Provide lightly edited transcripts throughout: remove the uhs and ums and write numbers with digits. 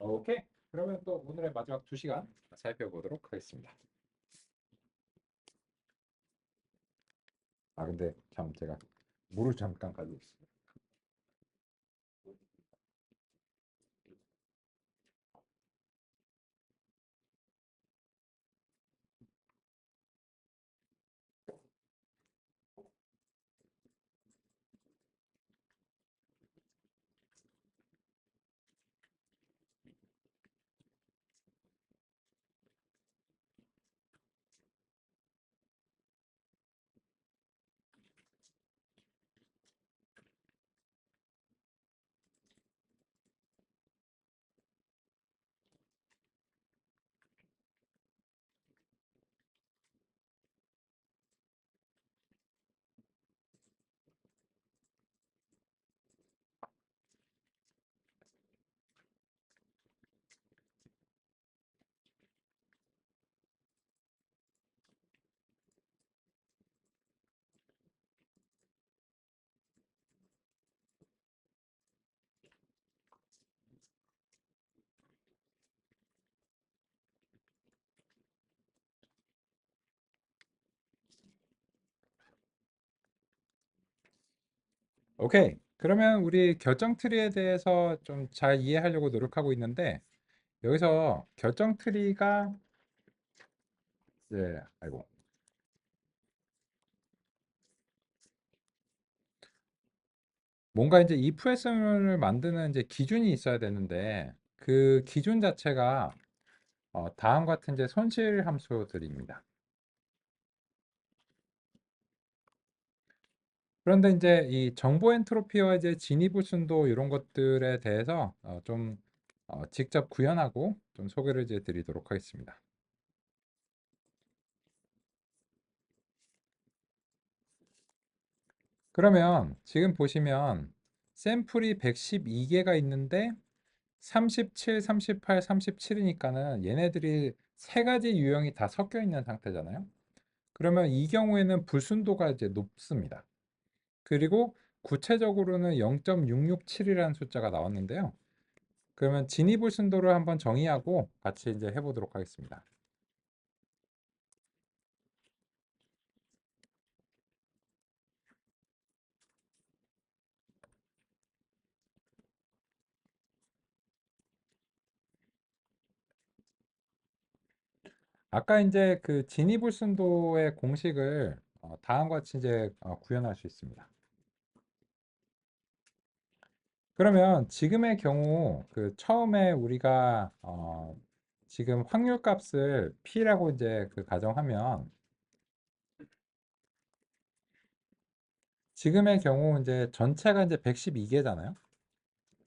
오케이. 그러면 또 오늘의 마지막 2시간 살펴보도록 하겠습니다. 근데 참 제가 물을 잠깐 가지고 있습니다. 오케이. 그러면 우리 결정 트리에 대해서 좀 잘 이해하려고 노력하고 있는데 여기서 결정 트리가 이제 아이고 뭔가 이제 if SM을 만드는 이제 기준이 있어야 되는데 그 기준 자체가 다음과 같은 이제 손실 함수들입니다. 그런데 이제 이 정보 엔트로피와 이제 진입을 순도 이런 것들에 대해서 좀 직접 구현하고 좀 소개를 이제 드리도록 하겠습니다. 그러면 지금 보시면 샘플이 112개가 있는데 37, 38, 37이니까는 얘네들이 세 가지 유형이 다 섞여 있는 상태잖아요. 그러면 이 경우에는 불순도가 이제 높습니다. 그리고 구체적으로는 0.667이라는 숫자가 나왔는데요. 그러면 진입을 순도를 한번 정의하고 같이 이제 해보도록 하겠습니다. 아까 이제 그 진입을 순도의 공식을 다음과 같이 이제 구현할 수 있습니다. 그러면 지금의 경우 그 처음에 우리가 지금 확률 값을 P라고 이제 그 가정하면 지금의 경우 이제 전체가 이제 112개잖아요.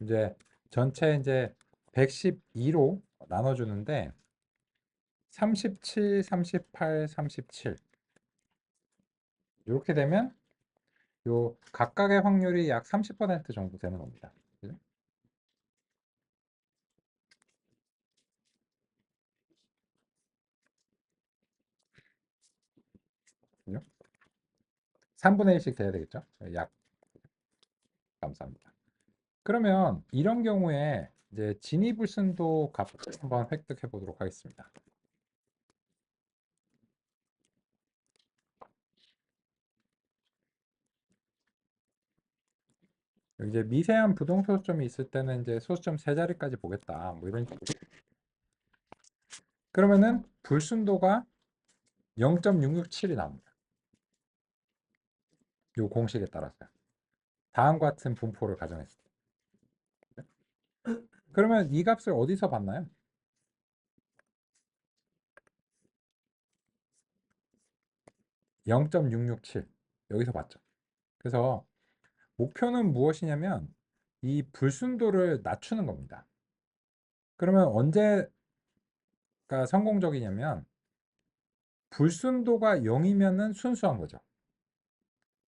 이제 전체 이제 112로 나눠주는데 37, 38, 37 이렇게 되면 요 각각의 확률이 약 30% 정도 되는 겁니다. 그죠? 그죠? 3분의 1씩 돼야 되겠죠? 약 감사합니다. 그러면 이런 경우에 이제 진위불순도 값을 한번 획득해 보도록 하겠습니다. 이제 미세한 부동 소수점이 있을 때는 이제 소수점 세 자리까지 보겠다. 뭐 이런 식으로. 그러면은 불순도가 0.667이 나옵니다. 이 공식에 따라서요. 다음과 같은 분포를 가정했을 때. 그러면 이 값을 어디서 봤나요? 0.667 여기서 봤죠. 그래서 목표는 무엇이냐면 이 불순도를 낮추는 겁니다. 그러면 언제가 성공적이냐면 불순도가 0이면은 순수한 거죠.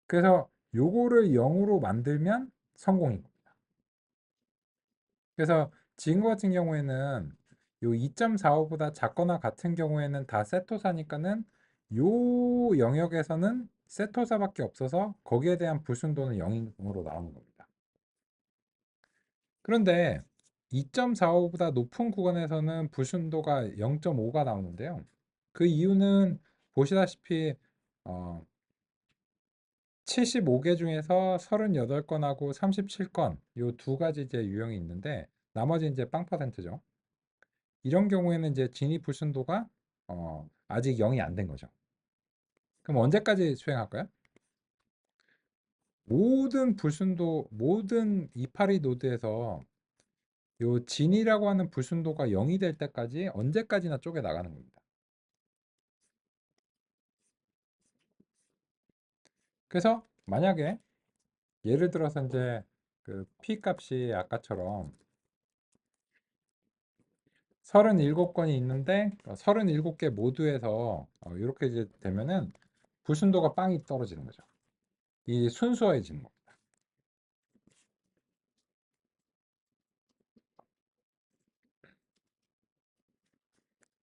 그래서 요거를 0으로 만들면 성공인 겁니다. 그래서 지금 같은 경우에는 요 2.45보다 작거나 같은 경우에는 다 세토사니까는 요 영역에서는 세토사밖에 없어서 거기에 대한 불순도는 0으로 나오는 겁니다. 그런데 2.45보다 높은 구간에서는 불순도가 0.5가 나오는데요. 그 이유는 보시다시피 75개 중에서 38건하고 37건 요 두 가지 이제 유형이 있는데 나머지 이제 0%죠. 이런 경우에는 이제 진입 불순도가 아직 0이 안 된 거죠. 그럼 언제까지 수행할까요? 모든 불순도, 모든 이파리 노드에서 요 진이라고 하는 불순도가 0이 될 때까지 언제까지나 쪼개 나가는 겁니다. 그래서 만약에 예를 들어서 이제 그 P 값이 아까처럼 37건이 있는데 37개 모두에서 이렇게 이제 되면은 불순도가 빵이 떨어지는 거죠. 이 순수해지는 겁니다.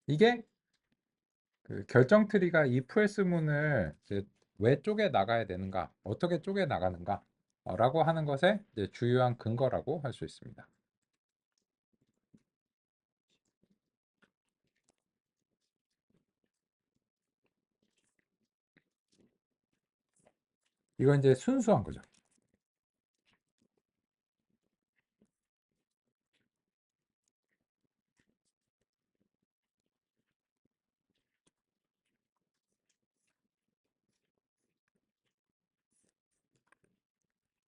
이게 그 결정 트리가 if else 문을 이제 왜 쪼개 나가야 되는가, 어떻게 쪼개 나가는가 라고 하는 것의 이제 주요한 근거라고 할 수 있습니다. 이건 이제 순수한 거죠.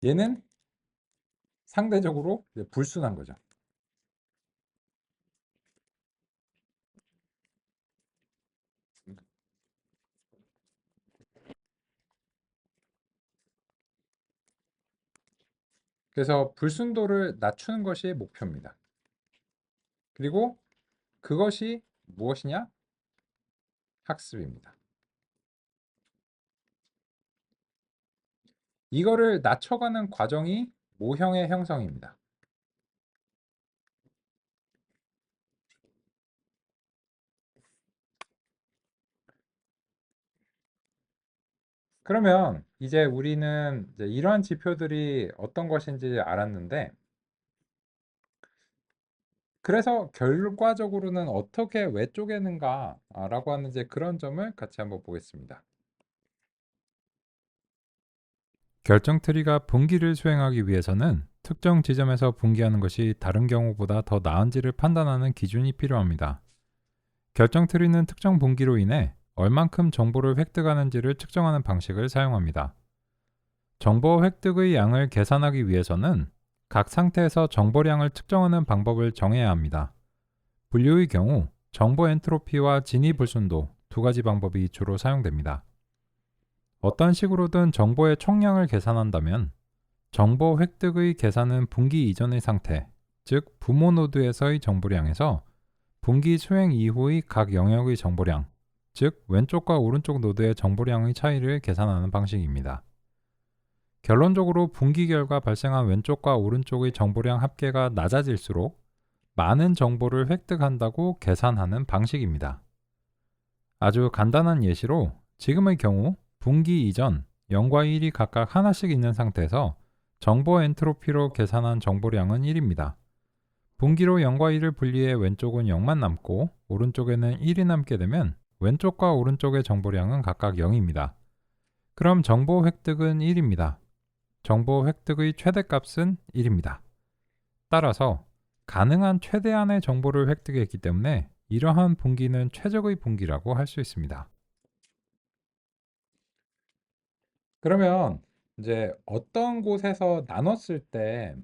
얘는 상대적으로 이제 불순한 거죠. 그래서 불순도를 낮추는 것이 목표입니다. 그리고 그것이 무엇이냐? 학습입니다. 이거를 낮춰가는 과정이 모형의 형성입니다. 그러면 이제 우리는 이제 이러한 지표들이 어떤 것인지 알았는데, 그래서 결과적으로는 어떻게 왜 쪼개는가 라고 하는 이제 그런 점을 같이 한번 보겠습니다. 결정 트리가 분기를 수행하기 위해서는 특정 지점에서 분기하는 것이 다른 경우보다 더 나은지를 판단하는 기준이 필요합니다. 결정 트리는 특정 분기로 인해 얼만큼 정보를 획득하는지를 측정하는 방식을 사용합니다. 정보 획득의 양을 계산하기 위해서는 각 상태에서 정보량을 측정하는 방법을 정해야 합니다. 분류의 경우 정보 엔트로피와 진위 불순도 두 가지 방법이 주로 사용됩니다. 어떤 식으로든 정보의 총량을 계산한다면 정보 획득의 계산은 분기 이전의 상태, 즉 부모 노드에서의 정보량에서 분기 수행 이후의 각 영역의 정보량, 즉 왼쪽과 오른쪽 노드의 정보량의 차이를 계산하는 방식입니다. 결론적으로 분기 결과 발생한 왼쪽과 오른쪽의 정보량 합계가 낮아질수록 많은 정보를 획득한다고 계산하는 방식입니다. 아주 간단한 예시로 지금의 경우 분기 이전 0과 1이 각각 하나씩 있는 상태에서 정보 엔트로피로 계산한 정보량은 1입니다. 분기로 0과 1을 분리해 왼쪽은 0만 남고 오른쪽에는 1이 남게 되면 왼쪽과 오른쪽의 정보량은 각각 0입니다. 그럼 정보 획득은 1입니다. 정보 획득의 최대값은 1입니다. 따라서 가능한 최대한의 정보를 획득했기 때문에 이러한 분기는 최적의 분기라고 할 수 있습니다. 그러면 이제 어떤 곳에서 나눴을 때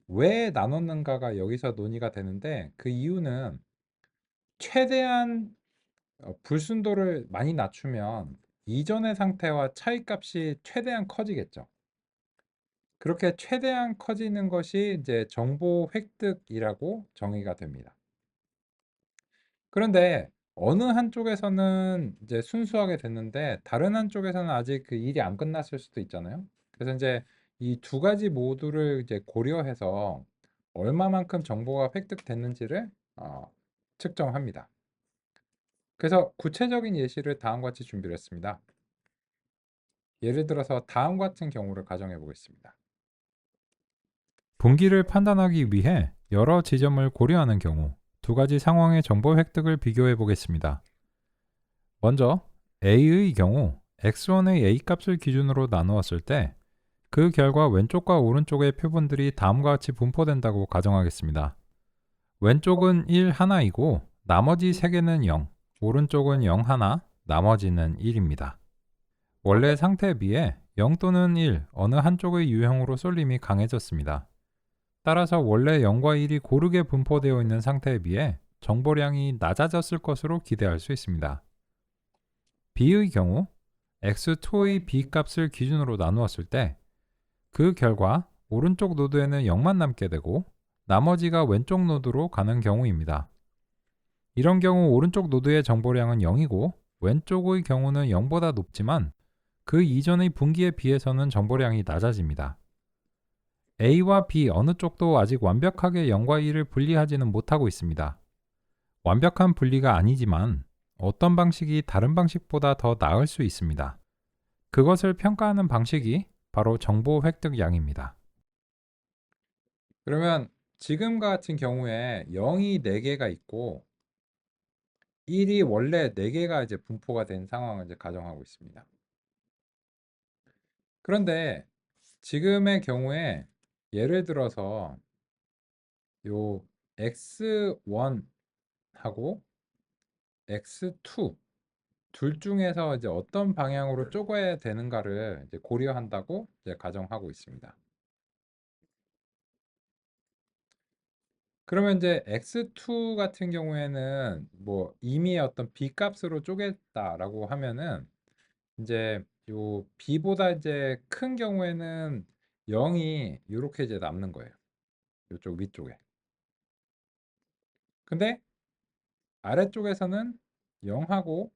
왜 나눴는가가 여기서 논의가 되는데, 그 이유는 최대한 불순도를 많이 낮추면 이전의 상태와 차이값이 최대한 커지겠죠. 그렇게 최대한 커지는 것이 이제 정보 획득이라고 정의가 됩니다. 그런데 어느 한쪽에서는 이제 순수하게 됐는데 다른 한쪽에서는 아직 그 일이 안 끝났을 수도 있잖아요. 그래서 이제 이 두 가지 모두를 이제 고려해서 얼마만큼 정보가 획득됐는지를 측정합니다. 그래서 구체적인 예시를 다음과 같이 준비를 했습니다. 예를 들어서 다음 같은 경우를 가정해 보겠습니다. 분기를 판단하기 위해 여러 지점을 고려하는 경우 두 가지 상황의 정보 획득을 비교해 보겠습니다. 먼저 A의 경우 x1의 A 값을 기준으로 나누었을 때 그 결과 왼쪽과 오른쪽의 표본들이 다음과 같이 분포된다고 가정하겠습니다. 왼쪽은 1 하나이고 나머지 3개는 0, 오른쪽은 0 하나, 나머지는 1입니다. 원래 상태에 비해 0 또는 1 어느 한쪽의 유형으로 쏠림이 강해졌습니다. 따라서 원래 0과 1이 고르게 분포되어 있는 상태에 비해 정보량이 낮아졌을 것으로 기대할 수 있습니다. B의 경우 x2의 B 값을 기준으로 나누었을 때 그 결과 오른쪽 노드에는 0만 남게 되고 나머지가 왼쪽 노드로 가는 경우입니다. 이런 경우 오른쪽 노드의 정보량은 0이고 왼쪽의 경우는 0보다 높지만 그 이전의 분기에 비해서는 정보량이 낮아집니다. A와 B 어느 쪽도 아직 완벽하게 0과 1을 분리하지는 못하고 있습니다. 완벽한 분리가 아니지만 어떤 방식이 다른 방식보다 더 나을 수 있습니다. 그것을 평가하는 방식이 바로 정보 획득 양입니다. 그러면 지금과 같은 경우에 0이 4개가 있고 1이 원래 4개가 이제 분포가 된 상황을 이제 가정하고 있습니다. 그런데 지금의 경우에 예를 들어서 요 x1하고 x2 둘 중에서 이제 어떤 방향으로 쪼개야 되는가를 이제 고려한다고 이제 가정하고 있습니다. 그러면 이제 x2 같은 경우에는 뭐 이미 어떤 b 값으로 쪼갰다라고 하면은 이제 요 b보다 이제 큰 경우에는 0이 이렇게 이제 남는 거예요. 이쪽 위쪽에. 근데 아래쪽에서는 0하고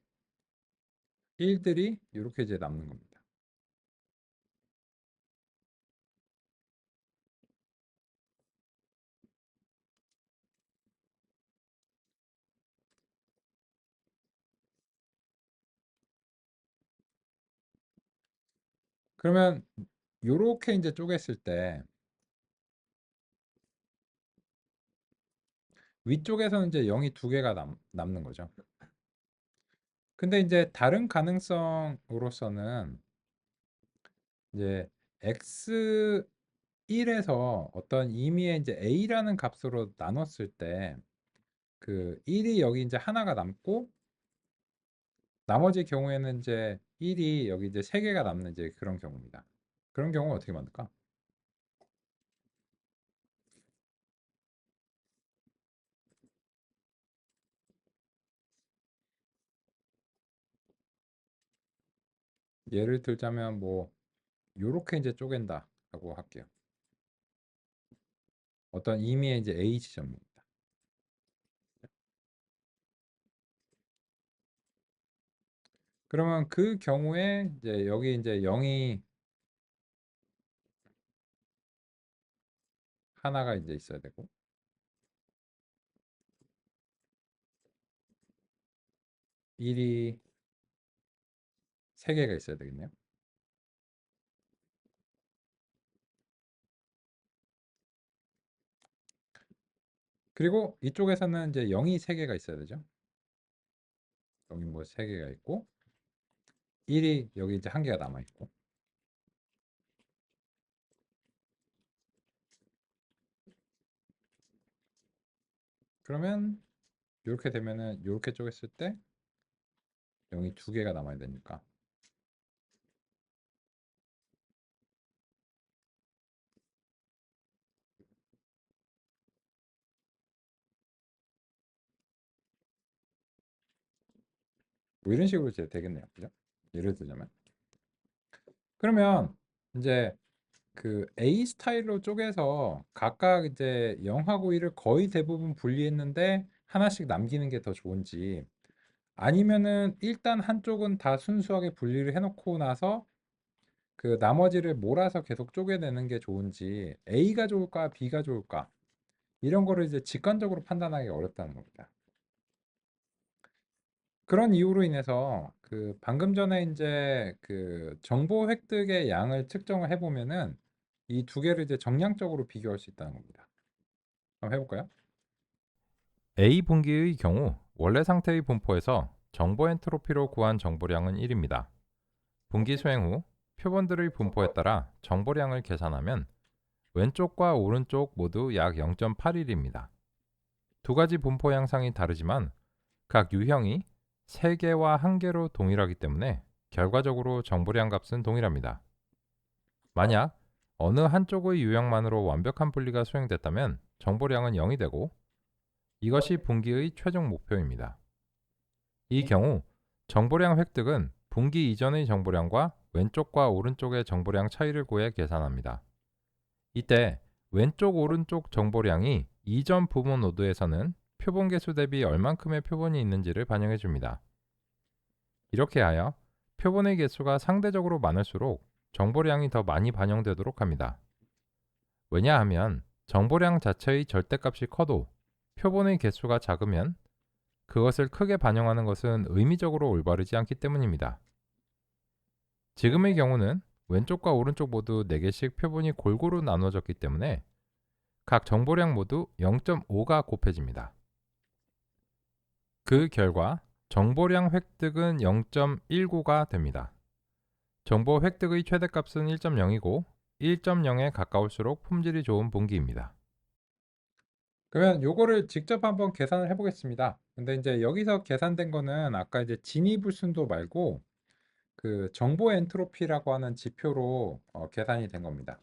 1들이 이렇게 이제 남는 겁니다. 그러면 요렇게 이제 쪼갰을 때 위쪽에서는 이제 0이 2개가 남는 거죠. 근데 이제 다른 가능성으로서는 이제 x1에서 어떤 임의의 이제 a라는 값으로 나눴을 때 그 1이 여기 이제 하나가 남고 나머지 경우에는 이제 1이 여기 이제 3개가 남는 이제 그런 경우입니다. 그런 경우 어떻게 만들까? 예를 들자면 뭐 요렇게 이제 쪼갠다라고 할게요. 어떤 임의의 이제 a 지점입니다. 그러면 그 경우에 이제 여기 이제 0이 하나가 이제 있어야 되고 1이 3개가 있어야 되겠네요. 그리고 이쪽에서는 이제 0이 3개가 있어야 되죠. 여기 뭐 3개가 있고 1이 여기 이제 1개가 남아 있고 그러면 이렇게 되면은 이렇게 쪼갰을 때 0이 2개가 남아야 되니까 뭐 이런 식으로 이제 되겠네요. 그죠? 예를 들자면 그러면 이제 그 A 스타일로 쪼개서 각각 이제 0하고 1을 거의 대부분 분리했는데 하나씩 남기는 게 더 좋은지 아니면은 일단 한쪽은 다 순수하게 분리를 해놓고 나서 그 나머지를 몰아서 계속 쪼개내는 게 좋은지 A가 좋을까 B가 좋을까 이런 거를 이제 직관적으로 판단하기 어렵다는 겁니다. 그런 이유로 인해서 그 방금 전에 이제 그 정보 획득의 양을 측정을 해보면은 이 두 개를 이제 정량적으로 비교할 수 있다는 겁니다. 한번 해볼까요? A 분기의 경우 원래 상태의 분포에서 정보 엔트로피로 구한 정보량은 1입니다. 분기 수행 후 표본들의 분포에 따라 정보량을 계산하면 왼쪽과 오른쪽 모두 약 0.81입니다. 두 가지 분포 양상이 다르지만 각 유형이 3개와 1개로 동일하기 때문에 결과적으로 정보량 값은 동일합니다. 만약 어느 한쪽의 유형만으로 완벽한 분리가 수행됐다면 정보량은 0이 되고 이것이 분기의 최종 목표입니다. 이 경우 정보량 획득은 분기 이전의 정보량과 왼쪽과 오른쪽의 정보량 차이를 구해 계산합니다. 이때 왼쪽 오른쪽 정보량이 이전 부분 노드에서는 표본 개수 대비 얼만큼의 표본이 있는지를 반영해 줍니다. 이렇게 하여 표본의 개수가 상대적으로 많을수록 정보량이 더 많이 반영되도록 합니다. 왜냐하면 정보량 자체의 절대값이 커도 표본의 개수가 작으면 그것을 크게 반영하는 것은 의미적으로 올바르지 않기 때문입니다. 지금의 경우는 왼쪽과 오른쪽 모두 4개씩 표본이 골고루 나눠졌기 때문에 각 정보량 모두 0.5가 곱해집니다. 그 결과 정보량 획득은 0.19가 됩니다. 정보 획득의 최대값은 1.0이고 1.0에 가까울수록 품질이 좋은 분기입니다. 그러면 요거를 직접 한번 계산을 해보겠습니다. 근데 이제 여기서 계산된 거는 아까 이제 진위불순도 말고 그 정보 엔트로피라고 하는 지표로 계산이 된 겁니다.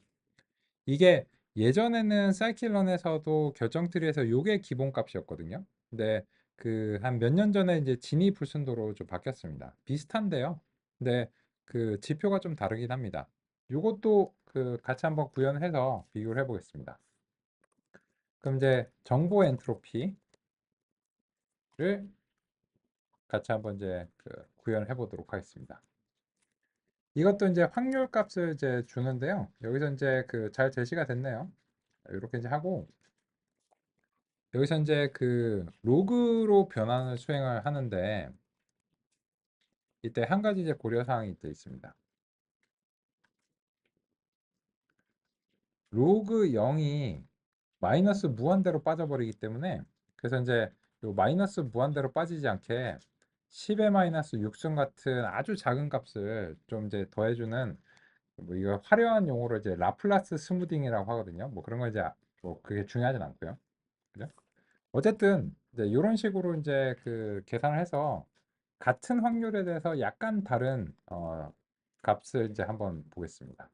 이게 예전에는 사이클런에서도 결정트리에서 요게 기본값이었거든요. 근데 그 한 몇 년 전에 이제 진위불순도로 좀 바뀌었습니다. 비슷한데요. 근데 그 지표가 좀 다르긴 합니다. 요것도 그 같이 한번 구현해서 비교를 해보겠습니다. 그럼 이제 정보 엔트로피를 같이 한번 이제 그 구현해 보도록 하겠습니다. 이것도 이제 확률 값을 이제 주는데요. 여기서 이제 그 잘 제시가 됐네요. 이렇게 이제 하고 여기서 이제 그 로그로 변환을 수행을 하는데 이때 한 가지 이제 고려 사항이 또 있습니다. 로그 0이 마이너스 무한대로 빠져버리기 때문에 그래서 이제 요 마이너스 무한대로 빠지지 않게 10의 마이너스 6승 같은 아주 작은 값을 좀 이제 더해주는 뭐 이거 화려한 용어로 이제 라플라스 스무딩이라고 하거든요. 뭐 그런 거 이제 뭐 그게 중요하진 않고요. 그죠? 어쨌든 이제 이런 식으로 이제 그 계산을 해서 같은 확률에 대해서 약간 다른 값을 이제 한번 보겠습니다.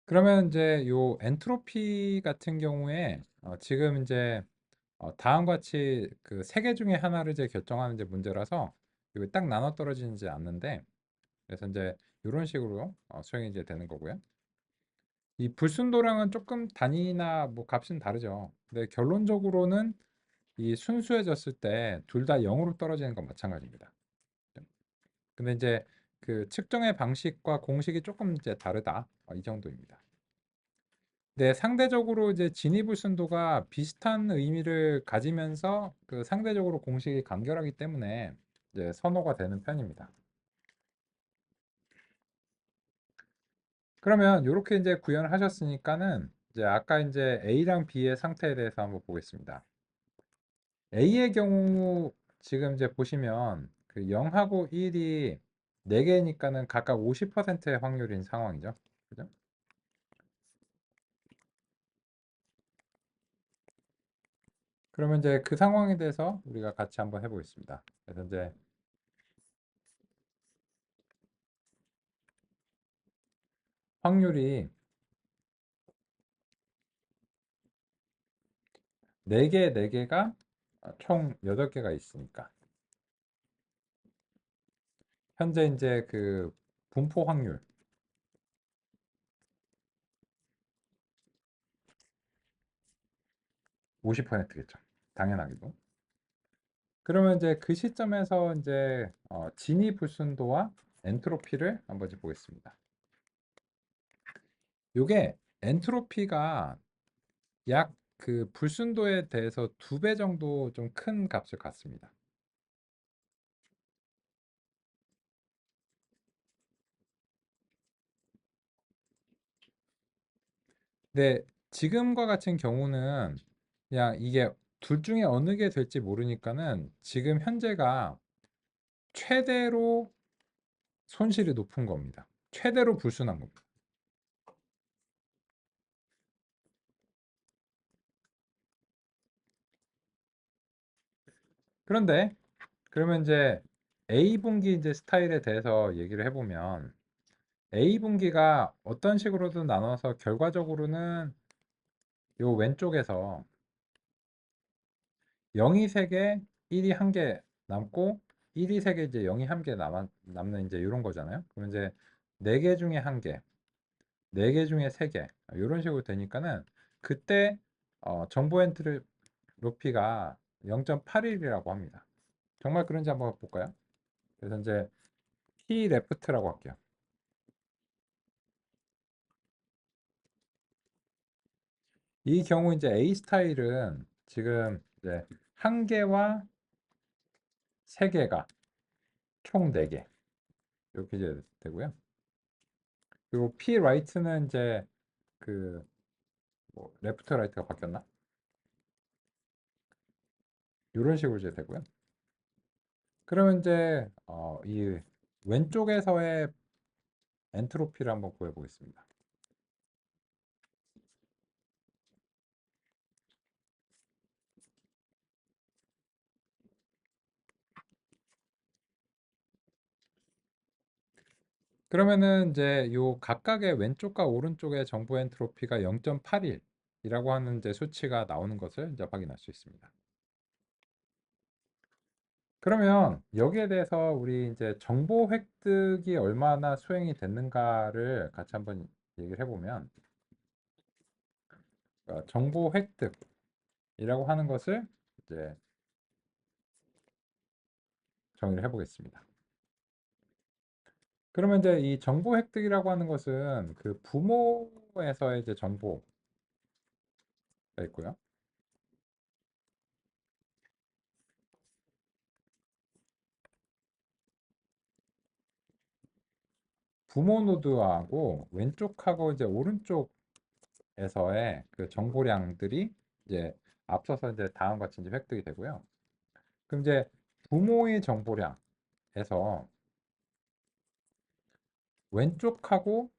그러면 이제 요 엔트로피 같은 경우에 지금 이제 다음과 같이 그 세 개 중에 하나를 이제 결정하는 이제 문제라서 이거 딱 나눠 떨어지지 않는데 그래서 이제 이런 식으로 수행이 이제 되는 거고요. 이 불순도랑은 조금 단위나 뭐 값은 다르죠. 근데 결론적으로는 이 순수해졌을 때 둘 다 0으로 떨어지는 건 마찬가지입니다. 근데 이제 그 측정의 방식과 공식이 조금 이제 다르다. 이 정도입니다. 네, 상대적으로 이제 진위불순도가 비슷한 의미를 가지면서 그 상대적으로 공식이 간결하기 때문에 이제 선호가 되는 편입니다. 그러면 이렇게 이제 구현을 하셨으니까는 이제 아까 이제 A랑 B의 상태에 대해서 한번 보겠습니다. A의 경우 지금 이제 보시면 그 0하고 1이 4개니까는 각각 50%의 확률인 상황이죠. 그죠? 그러면 이제 그 상황에 대해서 우리가 같이 한번 해보겠습니다. 그래서 이제 확률이 4개, 4개가 총 8개가 있으니까 현재 이제 그 분포 확률 50%겠죠. 당연하게도. 그러면 이제 그 시점에서 이제 진위 불순도와 엔트로피를 한번 이제 보겠습니다. 요게 엔트로피가 약 그 불순도에 대해서 2배 정도 좀 큰 값을 갖습니다. 근데 지금과 같은 경우는 그냥 이게 둘 중에 어느 게 될지 모르니까는 지금 현재가 최대로 손실이 높은 겁니다. 최대로 불순한 겁니다. 그런데 그러면 이제 A분기 이제 스타일에 대해서 얘기를 해보면 A분기가 어떤 식으로든 나눠서 결과적으로는 요 왼쪽에서 0이 3개, 1이 1개 남고 1이 3개 이제 0이 1개 남는 이제 이런 거잖아요. 그럼 이제 4개 중에 1개, 4개 중에 3개 이런 식으로 되니까는 그때 정보 엔트리 높이가 0.81이라고 합니다. 정말 그런지 한번 볼까요? 그래서 이제 P 레프트라고 할게요. 이 경우 이제 A 스타일은 지금 이제 1개와 3개가 총 4개 이렇게 이제 되고요. 그리고 P 라이트는 이제 그 뭐 레프트 라이트가 바뀌었나? 이런 식으로 이제 되고요. 그러면 이제 이 왼쪽에서의 엔트로피를 한번 구해 보겠습니다. 그러면은 이제 요 각각의 왼쪽과 오른쪽의 정보 엔트로피가 0.81이라고 하는 이제 수치가 나오는 것을 이제 확인할 수 있습니다. 그러면 여기에 대해서 우리 이제 정보 획득이 얼마나 수행이 됐는가를 같이 한번 얘기를 해보면 정보 획득이라고 하는 것을 이제 정의를 해보겠습니다. 그러면 이제 이 정보 획득이라고 하는 것은 그 부모에서의 이제 정보가 있고요. 부모 노드하고 왼쪽하고 이제 오른쪽에서의 그 정보량들이 이제 앞서서 이제 다음과 같이 이제 획득이 되고요. 그럼 이제 부모의 정보량에서 왼쪽하고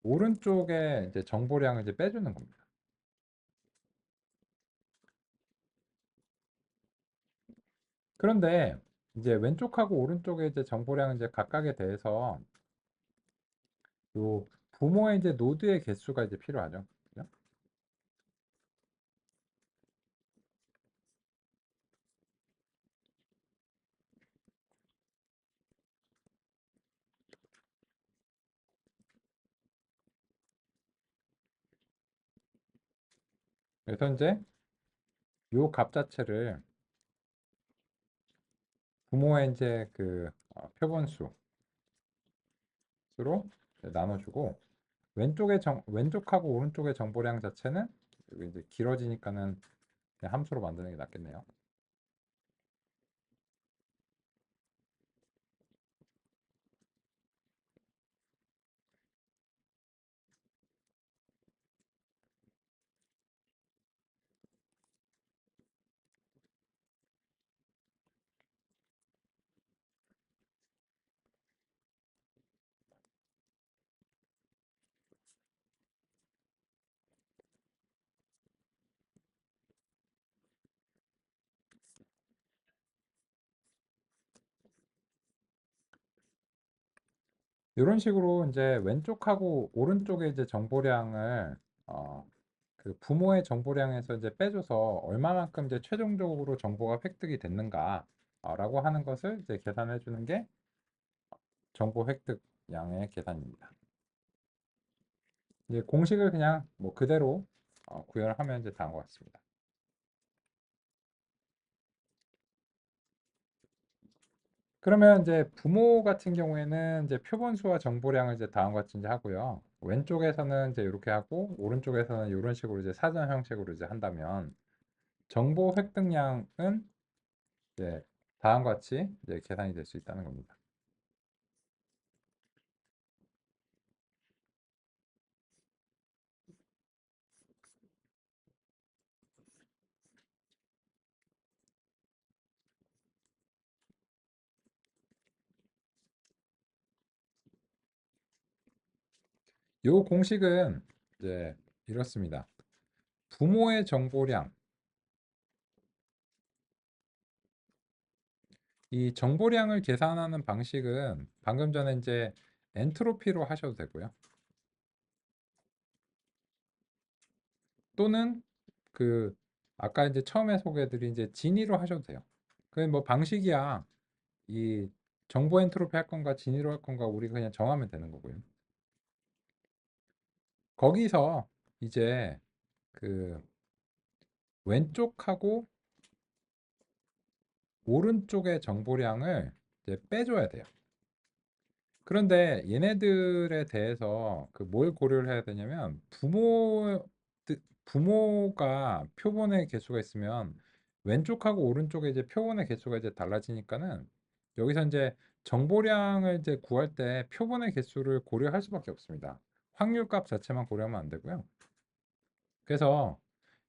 오른쪽에 이제 정보량을 이제 빼주는 겁니다. 그런데 이제 왼쪽하고 오른쪽에 이제 정보량 이제 각각에 대해서 요 부모의 이제 노드의 개수가 이제 필요하죠. 그죠? 그래서 이제 요 값 자체를 부모의 이제 그 표본수로 나눠주고 왼쪽하고 오른쪽의 정보량 자체는 여기 이제 길어지니까는 그냥 함수로 만드는 게 낫겠네요. 이런 식으로 이제 왼쪽하고 오른쪽의 이제 정보량을 그 부모의 정보량에서 이제 빼줘서 얼마만큼 이제 최종적으로 정보가 획득이 됐는가라고 하는 것을 이제 계산해 주는 게 정보 획득량의 계산입니다. 이제 공식을 그냥 뭐 그대로 구현을 하면 이제 다음 것 같습니다. 그러면 이제 부모 같은 경우에는 이제 표본수와 정보량을 이제 다음과 같이 이제 하고요. 왼쪽에서는 이제 이렇게 하고 오른쪽에서는 이런 식으로 이제 사전 형식으로 이제 한다면 정보 획득량은 이제 다음과 같이 이제 계산이 될 수 있다는 겁니다. 요 공식은 이제 이렇습니다. 부모의 정보량, 이 정보량을 계산하는 방식은 방금 전에 이제 엔트로피로 하셔도 되고요. 또는 그 아까 이제 처음에 소개해드린 이제 진위로 하셔도 돼요. 그 뭐 방식이야. 이 정보 엔트로피 할 건가 진위로 할 건가 우리 그냥 정하면 되는 거고요. 거기서 이제 그 왼쪽하고 오른쪽의 정보량을 이제 빼줘야 돼요. 그런데 얘네들에 대해서 그 뭘 고려를 해야 되냐면 부모가 표본의 개수가 있으면 왼쪽하고 오른쪽에 이제 표본의 개수가 이제 달라지니까는 여기서 이제 정보량을 이제 구할 때 표본의 개수를 고려할 수밖에 없습니다. 확률값 자체만 고려하면 안 되고요. 그래서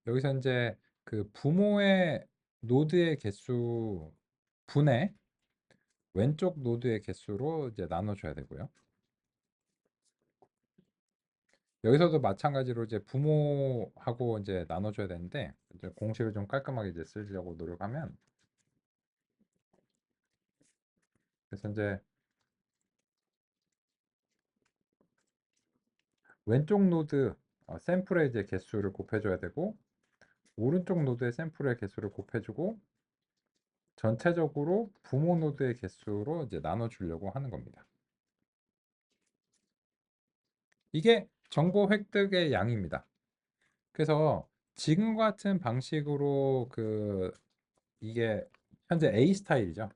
여기서 이제 그 부모의 노드의 개수 분의 왼쪽 노드의 개수로 이제 나눠줘야 되고요. 여기서도 마찬가지로 이제 부모하고 이제 나눠줘야 되는데 이제 공식을 좀 깔끔하게 이제 쓰려고 노력하면 그래서 이제 왼쪽 노드 샘플의 이제 개수를 곱해줘야 되고 오른쪽 노드의 샘플의 개수를 곱해주고 전체적으로 부모 노드의 개수로 이제 나눠주려고 하는 겁니다. 이게 정보 획득의 양입니다. 그래서 지금과 같은 방식으로 이게 현재 A 스타일이죠.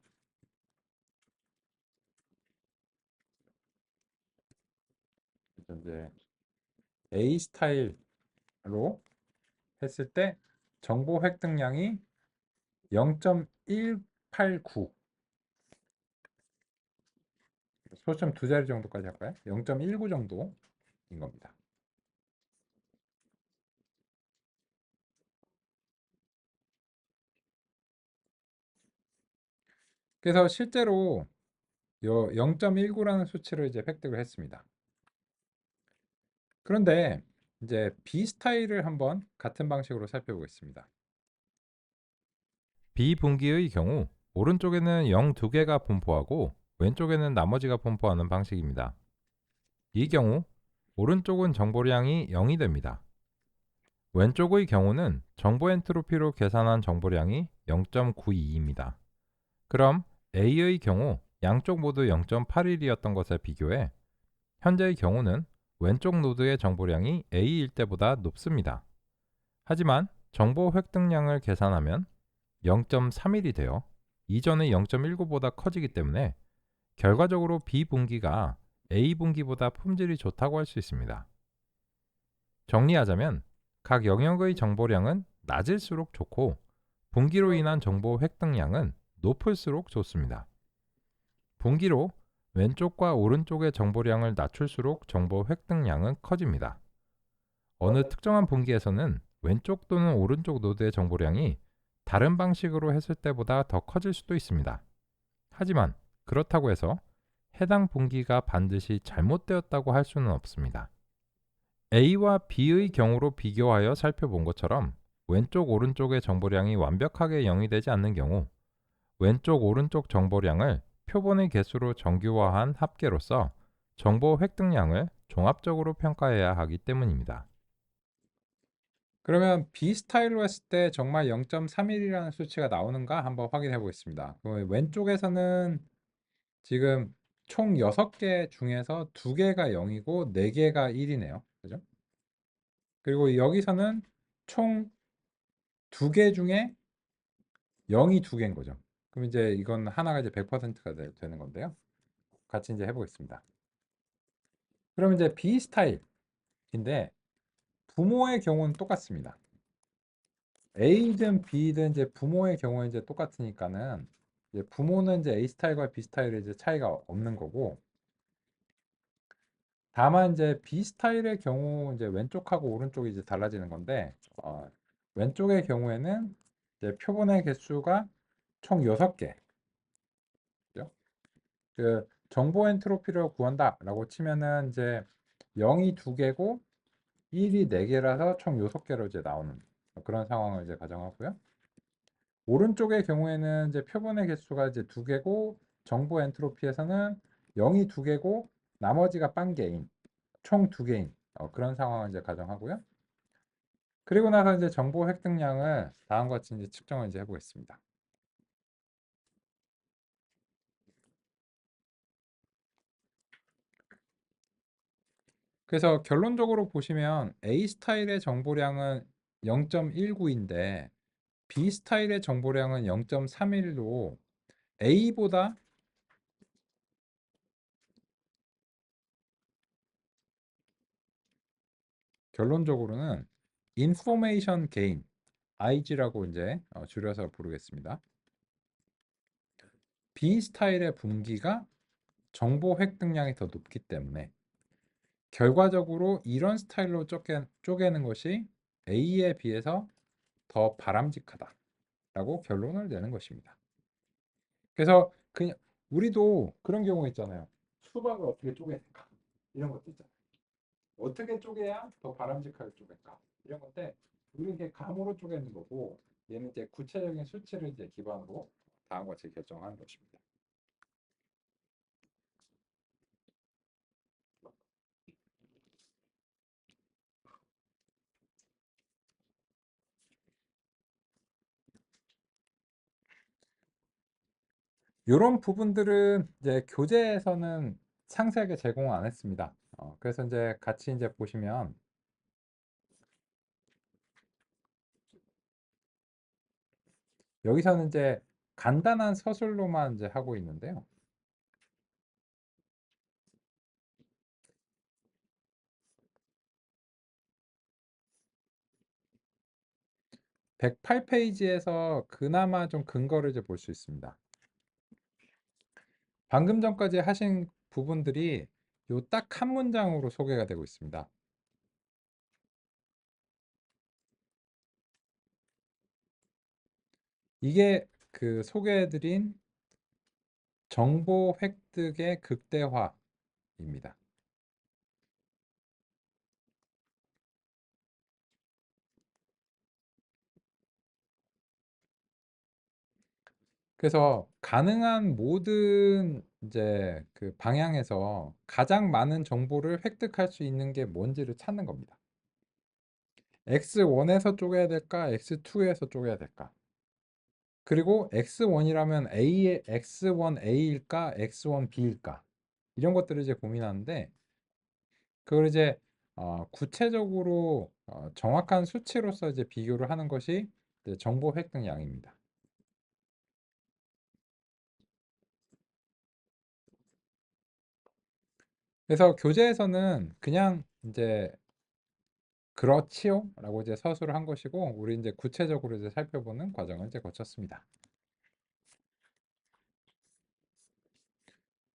그래서 이제 A 스타일로 했을 때 정보 획득량이 0.189 소점 두 자리 정도까지 할까요? 0.19 정도인 겁니다. 그래서 실제로 0.19라는 수치를 이제 획득을 했습니다. 그런데 이제 B 스타일을 한번 같은 방식으로 살펴보겠습니다. 비분기의 경우 오른쪽에는 0 2개가 분포하고 왼쪽에는 나머지가 분포하는 방식입니다. 이 경우 오른쪽은 정보량이 0이 됩니다. 왼쪽의 경우는 정보 엔트로피로 계산한 정보량이 0.92입니다. 그럼 A의 경우 양쪽 모두 0.81이었던 것에 비교해 현재의 경우는 왼쪽 노드의 정보량이 A일 때보다 높습니다. 하지만 정보 획득량을 계산하면 0.31이 되어 이전의 0.19보다 커지기 때문에 결과적으로 B분기가 A분기보다 품질이 좋다고 할 수 있습니다. 정리하자면 각 영역의 정보량은 낮을수록 좋고 분기로 인한 정보 획득량은 높을수록 좋습니다. 분기로 왼쪽과 오른쪽의 정보량을 낮출수록 정보 획득량은 커집니다. 어느 특정한 분기에서는 왼쪽 또는 오른쪽 노드의 정보량이 다른 방식으로 했을 때보다 더 커질 수도 있습니다. 하지만 그렇다고 해서 해당 분기가 반드시 잘못되었다고 할 수는 없습니다. A와 B의 경우로 비교하여 살펴본 것처럼 왼쪽 오른쪽의 정보량이 완벽하게 0이 되지 않는 경우 왼쪽 오른쪽 정보량을 표본의 개수로 정규화한 합계로서 정보 획득량을 종합적으로 평가해야 하기 때문입니다. 그러면 B 스타일로 했을 때 정말 0.31이라는 수치가 나오는가 한번 확인해 보겠습니다. 왼쪽에서는 지금 총 6개 중에서 2개가 0이고 4개가 1이네요. 그죠? 그리고 여기서는 총 2개 중에 0이 2개인 거죠. 그럼 이제 이건 하나가 이제 100%가 되는 건데요. 같이 이제 해보겠습니다. 그럼 이제 B 스타일인데 부모의 경우는 똑같습니다. A든 B든 이제 부모의 경우에 이제 똑같으니까는 이제 부모는 이제 A 스타일과 B 스타일의 이제 차이가 없는 거고 다만 이제 B 스타일의 경우 이제 왼쪽하고 오른쪽이 이제 달라지는 건데 왼쪽의 경우에는 이제 표본의 개수가 총 6개. 그 정보 엔트로피를 구한다라고 치면은 이제 0이 2개고 1이 4개라서 총 6개로 이제 나오는 그런 상황을 이제 가정하고요. 오른쪽의 경우에는 이제 표본의 개수가 이제 2개고 정보 엔트로피에서는 0이 2개고 나머지가 빵개인 총 2개인 그런 상황을 이제 가정하고요. 그리고 나서 이제 정보 획득량을 다음과 같이 이제 측정을 이제 해보겠습니다. 그래서 결론적으로 보시면 A 스타일의 정보량은 0.19인데 B 스타일의 정보량은 0.31로 A보다 결론적으로는 Information Gain, IG라고 이제 줄여서 부르겠습니다. B 스타일의 분기가 정보 획득량이 더 높기 때문에 결과적으로 이런 스타일로 쪼개는 것이 A에 비해서 더 바람직하다라고 결론을 내는 것입니다. 그래서 그냥 우리도 그런 경우 있잖아요. 수박을 어떻게 쪼개는가 이런 것도 있잖아요. 어떻게 쪼개야 더 바람직하게 쪼갤까 이런 건데 우리 이게 감으로 쪼개는 거고 얘는 이제 구체적인 수치를 이제 기반으로 다음과 같이 결정하는 것입니다. 이런 부분들은 이제 교재에서는 상세하게 제공 안 했습니다. 그래서 이제 같이 이제 보시면 여기서는 이제 간단한 서술로만 이제 하고 있는데요. 108페이지에서 그나마 좀 근거를 이제 볼 수 있습니다. 방금 전까지 하신 부분들이 요 딱 한 문장으로 소개가 되고 있습니다. 이게 그 소개해드린 정보 획득의 극대화입니다. 그래서 가능한 모든 이제 그 방향에서 가장 많은 정보를 획득할 수 있는 게 뭔지를 찾는 겁니다. X1에서 쪼개야 될까? X2에서 쪼개야 될까? 그리고 X1이라면 X1A일까? X1B일까? 이런 것들을 이제 고민하는데 그걸 이제 구체적으로 정확한 수치로서 이제 비교를 하는 것이 이제 정보 획득량입니다. 그래서 교재에서는 그냥 이제 그렇지요라고 이제 서술을 한 것이고 우리 이제 구체적으로 이제 살펴보는 과정을 이제 거쳤습니다.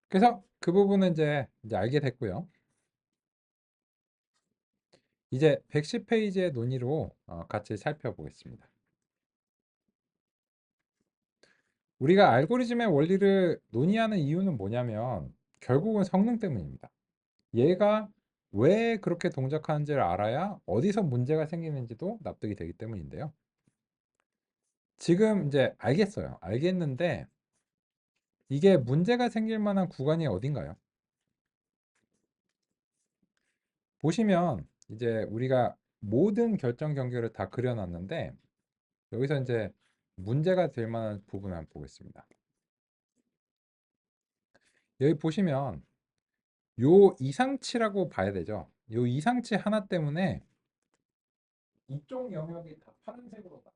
그래서 그 부분은 이제 알게 됐고요. 이제 110페이지의 논의로 같이 살펴보겠습니다. 우리가 알고리즘의 원리를 논의하는 이유는 뭐냐면 결국은 성능 때문입니다. 얘가 왜 그렇게 동작하는지를 알아야 어디서 문제가 생기는지도 납득이 되기 때문인데요. 지금 이제 알겠어요. 알겠는데 이게 문제가 생길 만한 구간이 어딘가요? 보시면 이제 우리가 모든 결정 경계를 다 그려놨는데 여기서 이제 문제가 될 만한 부분을 한번 보겠습니다. 여기 보시면 요 이상치라고 봐야 되죠. 요 이상치 하나 때문에 이쪽 영역이 다 파란색으로 나와요.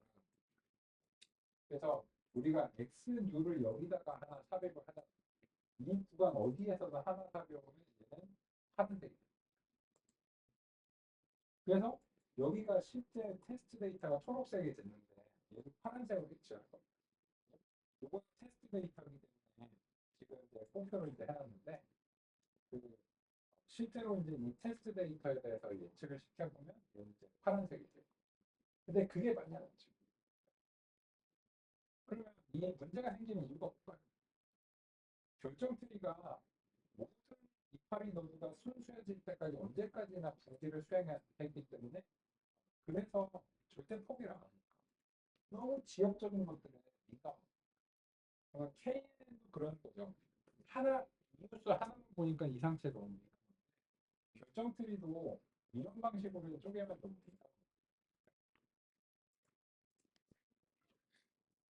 그래서 우리가 x유를 여기다가 하나 삽입을 하자. 이 구간 어디에서도 하나 삽입을 하면 얘는 파란색이 돼요. 그래서 여기가 실제 테스트 데이터가 초록색이 됐는데 얘도 파란색으로 색칠할 겁니다. 이건 테스트 데이터이기 때문에 지금 이제 공표를 이제 해놨는데 그 실제로 이제 이 테스트 데이터에 대해서 예측을 시켜보면 얘는 이제 파란색이 돼요. 근데 그게 만약 그러면 이 문제가 생기는 이유가 없어요. 결정 트리가 모든 이 탑이 너무나 순수해질 때까지 언제까지나 분기를 수행했기 때문에 그래서 절대 포기를 안 합니다. 너무 지역적인 것들에 민감합니다. K도 그런 거죠. 하나 이뉴스 하나만 보니까 이상치가 없는 결정 트리도 이런 방식으로 쪼개면 너무 민감.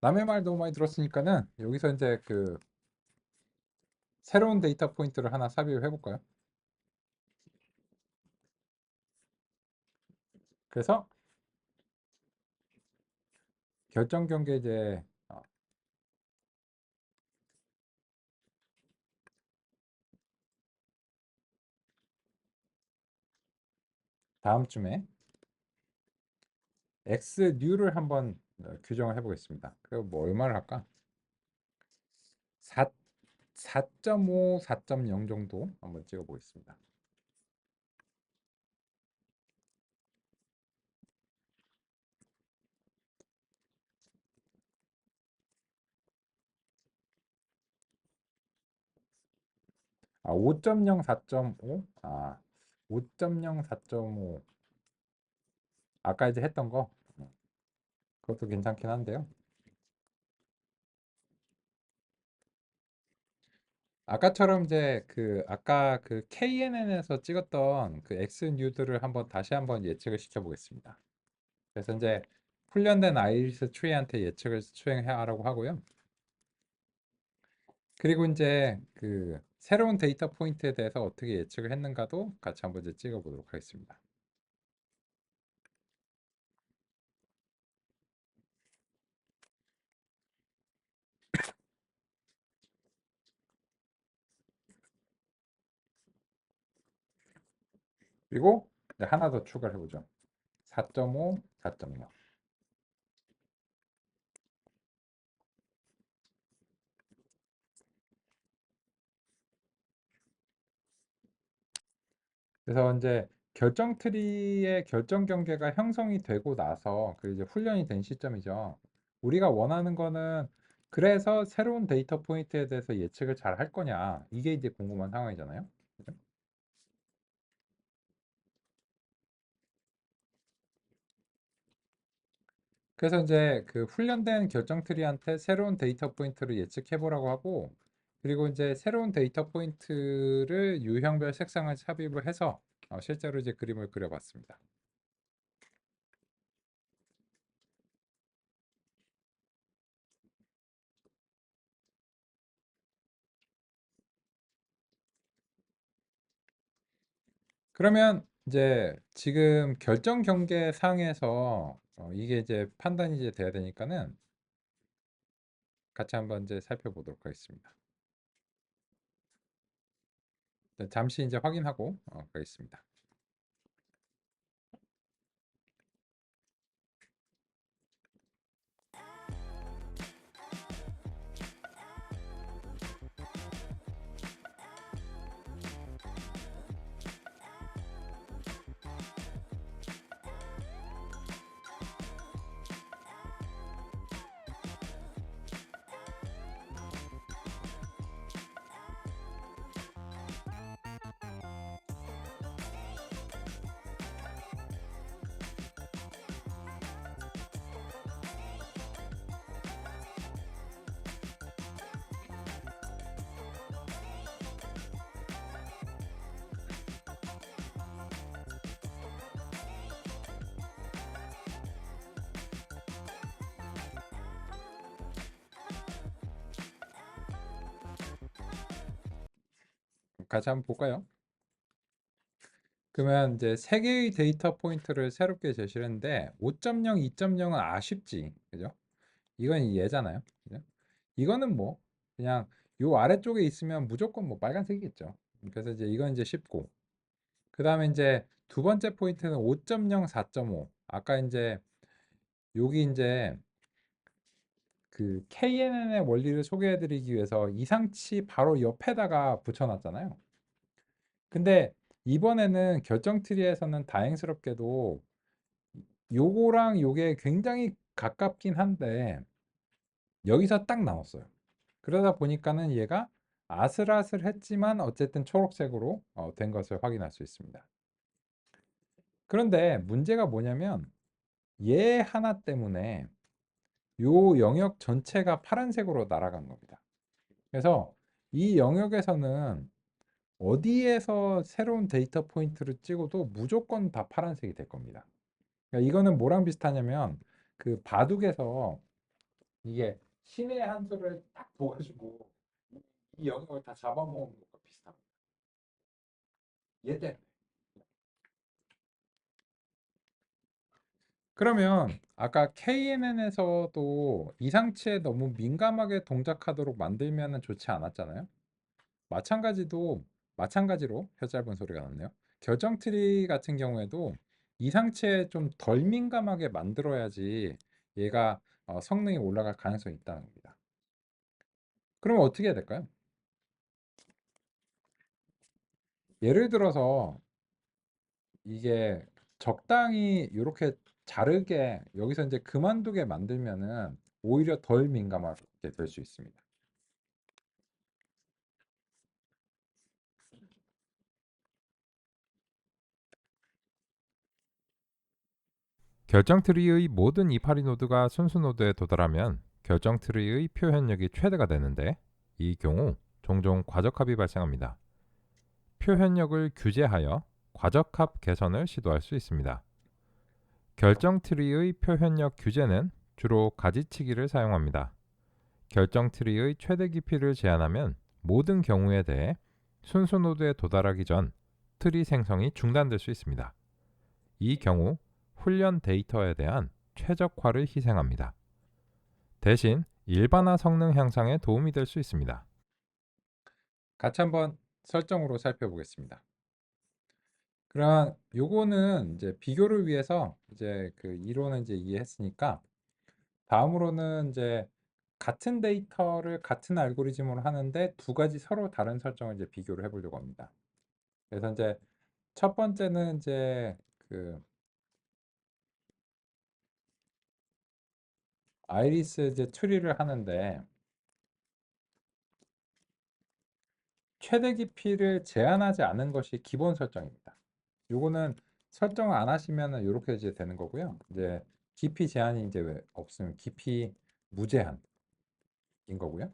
남의 말 너무 많이 들었으니까는 여기서 이제 그 새로운 데이터 포인트를 하나 삽입을 해볼까요? 그래서 결정 경계제 다음 쯤에 x 뉴를 한번 규정을 해보겠습니다. 그뭐 얼마를 할까? 4, 4.5, 4.0 정도 한번 찍어보겠습니다. 아, 5.0, 4.5? 아, 5.0, 4.5. 아까 이제 했던 거. 그것도 괜찮긴 한데요. 아까처럼 이제 그 아까 그 KNN에서 찍었던 그 X 뉴들을 한번 다시 한번 예측을 시켜 보겠습니다. 그래서 이제 훈련된 아이리스 트리한테 예측을 수행하라고 하고요. 그리고 이제 그 새로운 데이터 포인트에 대해서 어떻게 예측을 했는가도 같이 한번 이제 찍어 보도록 하겠습니다. 그리고 이제 하나 더 추가를 해보죠. 4.5, 4.0. 그래서 이제 결정 트리의 결정 경계가 형성이 되고 나서 그 이제 훈련이 된 시점이죠. 우리가 원하는 거는 그래서 새로운 데이터 포인트에 대해서 예측을 잘 할 거냐 이게 이제 궁금한 상황이잖아요. 그죠? 그래서 이제 그 훈련된 결정 트리한테 새로운 데이터 포인트를 예측해 보라고 하고 그리고 이제 새로운 데이터 포인트를 유형별 색상을 삽입을 해서 실제로 이제 그림을 그려봤습니다. 그러면 이제 지금 결정 경계 상에서 이게 이제 판단이 이제 돼야 되니까는 같이 한번 이제 살펴보도록 하겠습니다. 잠시 이제 확인하고 가겠습니다. 같이 한번 볼까요? 그러면 이제 세 개의 데이터 포인트를 새롭게 제시를 했는데 5.0, 2.0은 아쉽지, 그죠? 이건 예잖아요, 그죠? 이거는 뭐 그냥 요 아래쪽에 있으면 무조건 뭐 빨간색이겠죠. 그래서 이제 이건 이제 쉽고 그 다음에 이제 두 번째 포인트는 5.0, 4.5. 아까 이제 여기 이제 그 KNN의 원리를 소개해드리기 위해서 이상치 바로 옆에다가 붙여놨잖아요. 근데 이번에는 결정 트리에서는 다행스럽게도 요거랑 요게 굉장히 가깝긴 한데 여기서 딱 나왔어요. 그러다 보니까는 얘가 아슬아슬했지만 어쨌든 초록색으로 된 것을 확인할 수 있습니다. 그런데 문제가 뭐냐면 얘 하나 때문에 요 영역 전체가 파란색으로 날아간 겁니다. 그래서 이 영역에서는 어디에서 새로운 데이터 포인트를 찍어도 무조건 다 파란색이 될 겁니다. 그러니까 이거는 뭐랑 비슷하냐면 그 바둑에서 이게 신의 한 수를 딱 보가지고 이 영역을 다 잡아먹는 것과 비슷합니다. 얘 때문에. 그러면 아까 KNN에서도 이상치에 너무 민감하게 동작하도록 만들면 좋지 않았잖아요. 마찬가지로 혀 짧은 소리가 났네요. 결정 트리 같은 경우에도 이상치에 좀 덜 민감하게 만들어야지 얘가 성능이 올라갈 가능성이 있다는 겁니다. 그러면 어떻게 해야 될까요? 예를 들어서 이게 적당히 이렇게 자르게 여기서 이제 그만두게 만들면은 오히려 덜 민감하게 될 수 있습니다. 결정 트리의 모든 이파리 노드가 순수 노드에 도달하면 결정 트리의 표현력이 최대가 되는데 이 경우 종종 과적합이 발생합니다. 표현력을 규제하여 과적합 개선을 시도할 수 있습니다. 결정 트리의 표현력 규제는 주로 가지치기를 사용합니다. 결정 트리의 최대 깊이를 제한하면 모든 경우에 대해 순수 노드에 도달하기 전 트리 생성이 중단될 수 있습니다. 이 경우 훈련 데이터에 대한 최적화를 희생합니다. 대신 일반화 성능 향상에 도움이 될 수 있습니다. 같이 한번 설정으로 살펴보겠습니다. 그럼 요거는 이제 비교를 위해서 이제 그 이론은 이제 이해했으니까 다음으로는 이제 같은 데이터를 같은 알고리즘으로 하는데 두 가지 서로 다른 설정을 이제 비교를 해보려고 합니다. 그래서 이제 첫 번째는 이제 그 아이리스 이제 트리를 하는데 최대 깊이를 제한하지 않은 것이 기본 설정입니다. 요거는 설정을 안 하시면은 이렇게 이제 되는 거고요. 이제 깊이 제한이 이제 왜 없으면 깊이 무제한인 거고요.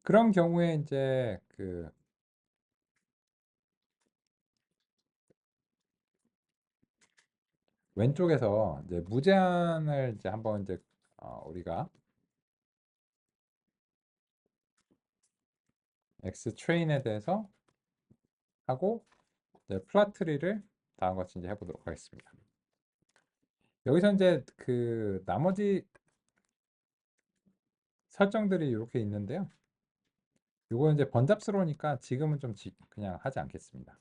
그런 경우에 이제 그 왼쪽에서 이제 무제한을 이제 한번 이제 우리가 X 트레인에 대해서 하고 이제 플랫 트리를 다음과 같이 이제 해보도록 하겠습니다. 여기서 이제 그 나머지 설정들이 이렇게 있는데요. 요거는 이제 번잡스러우니까 지금은 좀 그냥 하지 않겠습니다.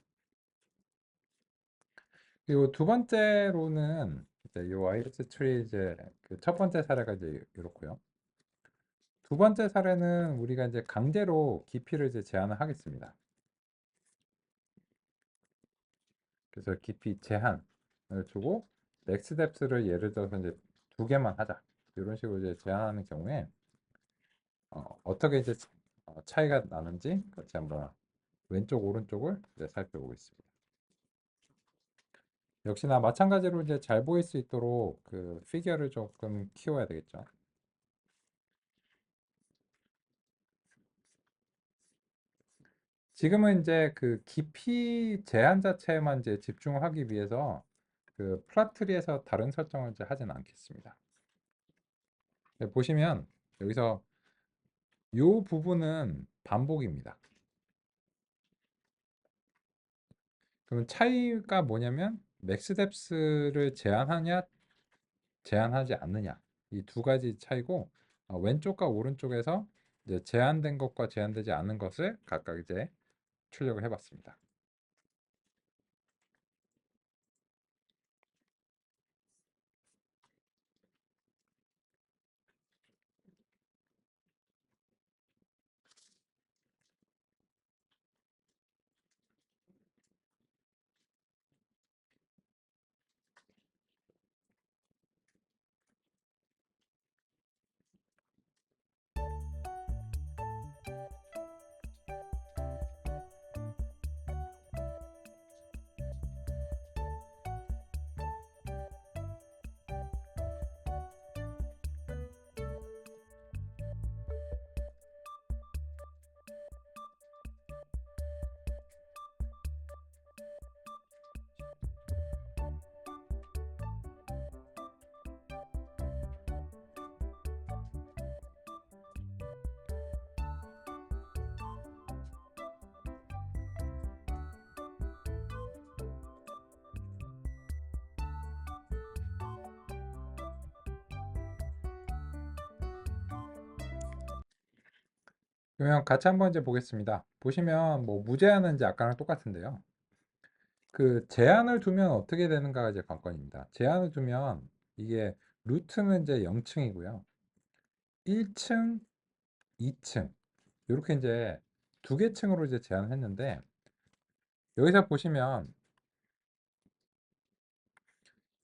그리고 두 번째로는 이제 요 아이리스 트리 이제 그 첫 번째 사례가 이제 이렇고요. 두 번째 사례는 우리가 이제 강제로 깊이를 이제 제한을 하겠습니다. 그래서 깊이 제한을 주고 넥스 뎁스를 예를 들어서 이제 두 개만 하자. 이런 식으로 이제 제한하는 경우에 떻게 이제 차이가 나는지 같이 한번 왼쪽 오른쪽을 이제 살펴보겠습니다. 역시나 마찬가지로 이제 잘 보일 수 있도록 그 피겨를 조금 키워야 되겠죠. 지금은 이제 그 깊이 제한 자체에만 이제 집중하기 위해서 그 플라트리에서 다른 설정을 이제 하진 않겠습니다. 네, 보시면 여기서 이 부분은 반복입니다. 그럼 차이가 뭐냐면 맥스 뎁스를 제한하냐 제한하지 않느냐 이 두 가지 차이고 왼쪽과 오른쪽에서 이제 제한된 것과 제한되지 않은 것을 각각 이제 출력을 해봤습니다. 그러면 같이 한번 이제 보겠습니다. 보시면 뭐 무제한은 이제 아까랑 똑같은데요. 그 제한을 두면 어떻게 되는가가 이제 관건입니다. 제한을 두면 이게 루트는 이제 0층이고요. 1층, 2층 이렇게 이제 두 개 층으로 이제 제한을 했는데 여기서 보시면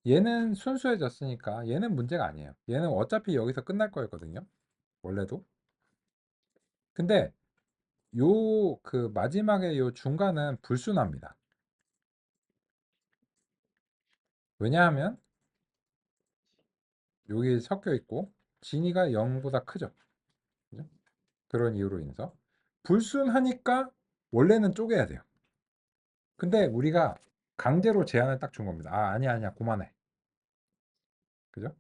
얘는 순수해졌으니까 얘는 문제가 아니에요. 얘는 어차피 여기서 끝날 거였거든요. 원래도. 근데 요 그 마지막에 요 중간은 불순합니다. 왜냐하면 여기 섞여 있고 진이가 0보다 크죠. 그죠? 그런 이유로 인해서 불순하니까 원래는 쪼개야 돼요. 근데 우리가 강제로 제한을 딱 준 겁니다. 아, 아니야, 아니야, 그만해. 그죠?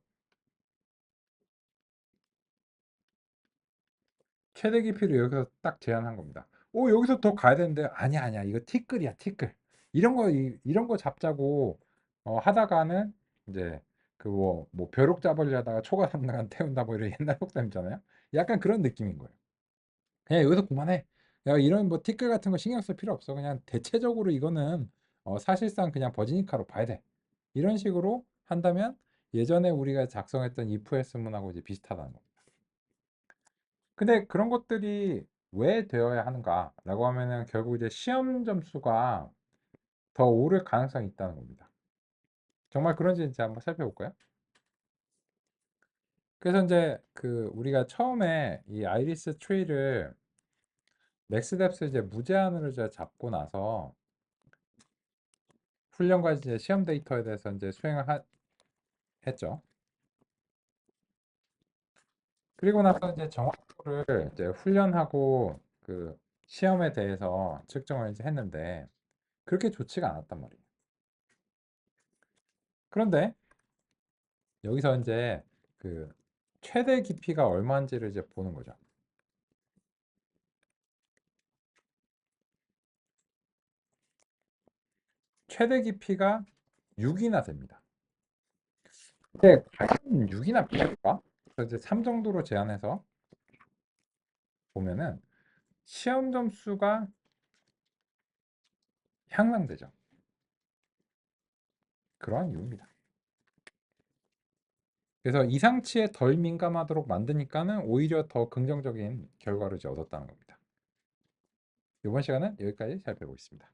최대 깊이를 여기서 딱 제한한 겁니다. 오, 여기서 더 가야 되는데 아니야, 아니야, 이거 티끌이야, 티끌. 이런 거 잡자고 하다가는 이제 그 뭐 벼룩 잡으려다가 초가삼나간 태운다 뭐 이런 옛날 속담 있잖아요. 약간 그런 느낌인 거예요. 그냥 여기서 그만해. 야, 이런 뭐 티끌 같은 거 신경 쓸 필요 없어. 그냥 대체적으로 이거는 사실상 그냥 버지니카로 봐야 돼. 이런 식으로 한다면 예전에 우리가 작성했던 if else문하고 이제 비슷하다는 겁니다. 근데 그런 것들이 왜 되어야 하는가라고 하면은 결국 이제 시험 점수가 더 오를 가능성이 있다는 겁니다. 정말 그런지 이제 한번 살펴볼까요? 그래서 이제 그 우리가 처음에 이 아이리스 트리를 맥스뎁스 이제 무제한으로 이제 잡고 나서 훈련과 이제 시험 데이터에 대해서 이제 했죠. 그리고 나서 이제 정확도를 이제 훈련하고 그 시험에 대해서 측정을 이제 했는데 그렇게 좋지가 않았단 말이에요. 그런데 여기서 이제 그 최대 깊이가 얼마인지를 이제 보는 거죠. 최대 깊이가 6이나 됩니다. 근데 과연 6이나 될까? 그래서 이제 3 정도로 제한해서 보면은 시험 점수가 향상되죠. 그러한 이유입니다. 그래서 이상치에 덜 민감하도록 만드니까는 오히려 더 긍정적인 결과를 이제 얻었다는 겁니다. 이번 시간은 여기까지 살펴보겠습니다.